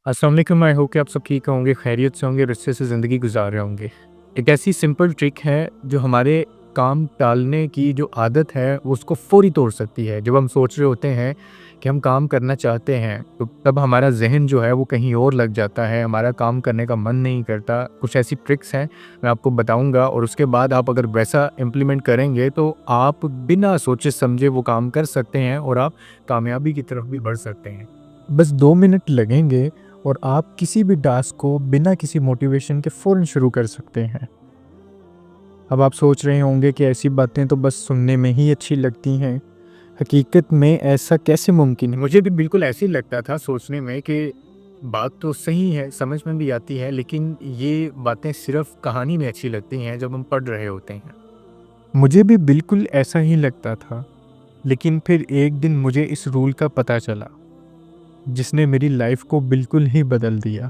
अस्सलाम वालेकुम। I hope कि आप सब ठीक होंगे, खैरियत से होंगे और अच्छे से ज़िंदगी गुजार रहे होंगे। एक ऐसी सिंपल ट्रिक है जो हमारे काम टालने की जो आदत है वो उसको फ़ौरी तोड़ सकती है। जब हम सोच रहे होते हैं कि हम काम करना चाहते हैं तो तब हमारा ज़हन जो है वो कहीं और लग जाता है, हमारा काम करने का मन नहीं करता। कुछ ऐसी ट्रिक्स हैं मैं आपको बताऊँगा और उसके बाद आप अगर वैसा इम्प्लीमेंट करेंगे तो आप बिना सोचे समझे वो काम कर सकते हैं और आप कामयाबी की तरफ भी बढ़ सकते हैं। बस 2 मिनट लगेंगे और आप किसी भी टास्क को बिना किसी मोटिवेशन के फ़ौरन शुरू कर सकते हैं। अब आप सोच रहे होंगे कि ऐसी बातें तो बस सुनने में ही अच्छी लगती हैं। हकीकत में ऐसा कैसे मुमकिन है? मुझे भी बिल्कुल ऐसे ही लगता था सोचने में कि बात तो सही है, समझ में भी आती है, लेकिन ये बातें सिर्फ़ कहानी में अच्छी लगती हैं जब हम पढ़ रहे होते हैं। मुझे भी बिल्कुल ऐसा ही लगता था, लेकिन फिर एक दिन मुझे इस रूल का पता चला, जिसने मेरी लाइफ़ को बिल्कुल ही बदल दिया।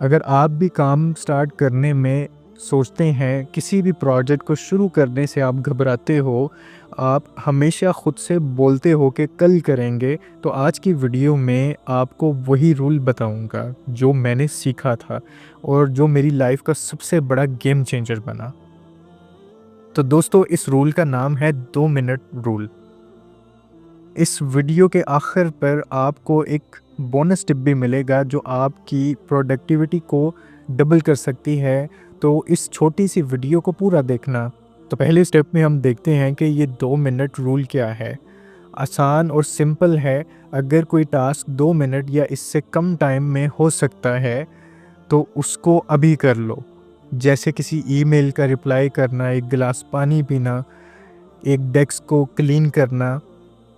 अगर आप भी काम स्टार्ट करने में सोचते हैं, किसी भी प्रोजेक्ट को शुरू करने से आप घबराते हो, आप हमेशा खुद से बोलते हो कि कल करेंगे, तो आज की वीडियो में आपको वही रूल बताऊंगा जो मैंने सीखा था और जो मेरी लाइफ का सबसे बड़ा गेम चेंजर बना। तो दोस्तों, इस रूल का नाम है 2 मिनट रूल। इस वीडियो के आखिर पर आपको एक बोनस टिप भी मिलेगा जो आपकी प्रोडक्टिविटी को डबल कर सकती है। तो इस छोटी सी वीडियो को पूरा देखना। तो पहले स्टेप में हम देखते हैं कि ये 2 मिनट रूल क्या है। आसान और सिंपल है। अगर कोई टास्क 2 मिनट या इससे कम टाइम में हो सकता है तो उसको अभी कर लो। जैसे किसी ईमेल का रिप्लाई करना, एक गिलास पानी पीना, एक डेस्क को क्लीन करना।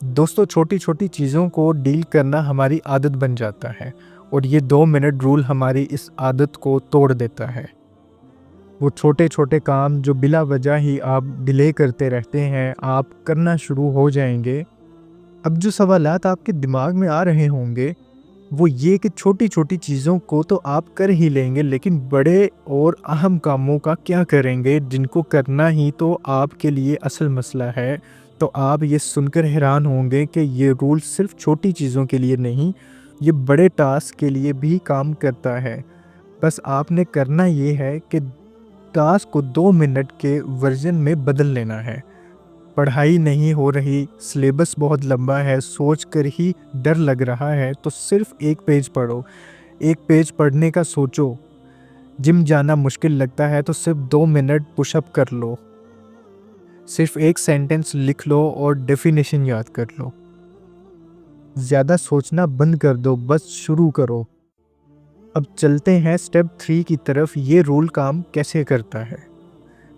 दोस्तों, छोटी छोटी चीज़ों को डील करना हमारी आदत बन जाता है और ये 2 मिनट रूल हमारी इस आदत को तोड़ देता है। वो छोटे छोटे काम जो बिला वजह ही आप डिले करते रहते हैं, आप करना शुरू हो जाएंगे। अब जो सवालात आपके दिमाग में आ रहे होंगे वो ये कि छोटी छोटी चीज़ों को तो आप कर ही लेंगे, लेकिन बड़े और अहम कामों का क्या करेंगे जिनको करना ही तो आपके लिए असल मसला है। तो आप ये सुनकर हैरान होंगे कि ये रूल सिर्फ छोटी चीज़ों के लिए नहीं, ये बड़े टास्क के लिए भी काम करता है। बस आपने करना ये है कि टास्क को 2 मिनट के वर्जन में बदल लेना है। पढ़ाई नहीं हो रही, सिलेबस बहुत लंबा है, सोच कर ही डर लग रहा है, तो सिर्फ एक पेज पढ़ो। एक पेज पढ़ने का सोचो। जिम जाना मुश्किल लगता है तो सिर्फ 2 मिनट पुशअप कर लो। सिर्फ एक सेंटेंस लिख लो और डेफिनेशन याद कर लो। ज़्यादा सोचना बंद कर दो, बस शुरू करो। अब चलते हैं स्टेप 3 की तरफ। ये रूल काम कैसे करता है।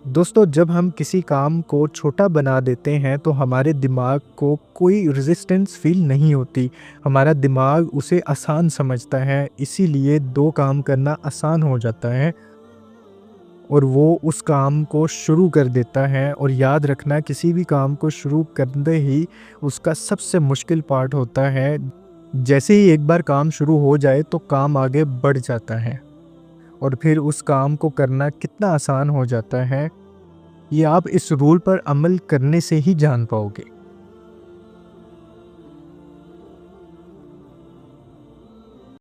दोस्तों, जब हम किसी काम को छोटा बना देते हैं तो हमारे दिमाग को कोई रेजिस्टेंस फील नहीं होती। हमारा दिमाग उसे आसान समझता है, इसीलिए 2 काम करना आसान हो जाता है और वो उस काम को शुरू कर देता है। और याद रखना, किसी भी काम को शुरू करते ही उसका सबसे मुश्किल पार्ट होता है। जैसे ही एक बार काम शुरू हो जाए तो काम आगे बढ़ जाता है और फिर उस काम को करना कितना आसान हो जाता है, ये आप इस रूल पर अमल करने से ही जान पाओगे।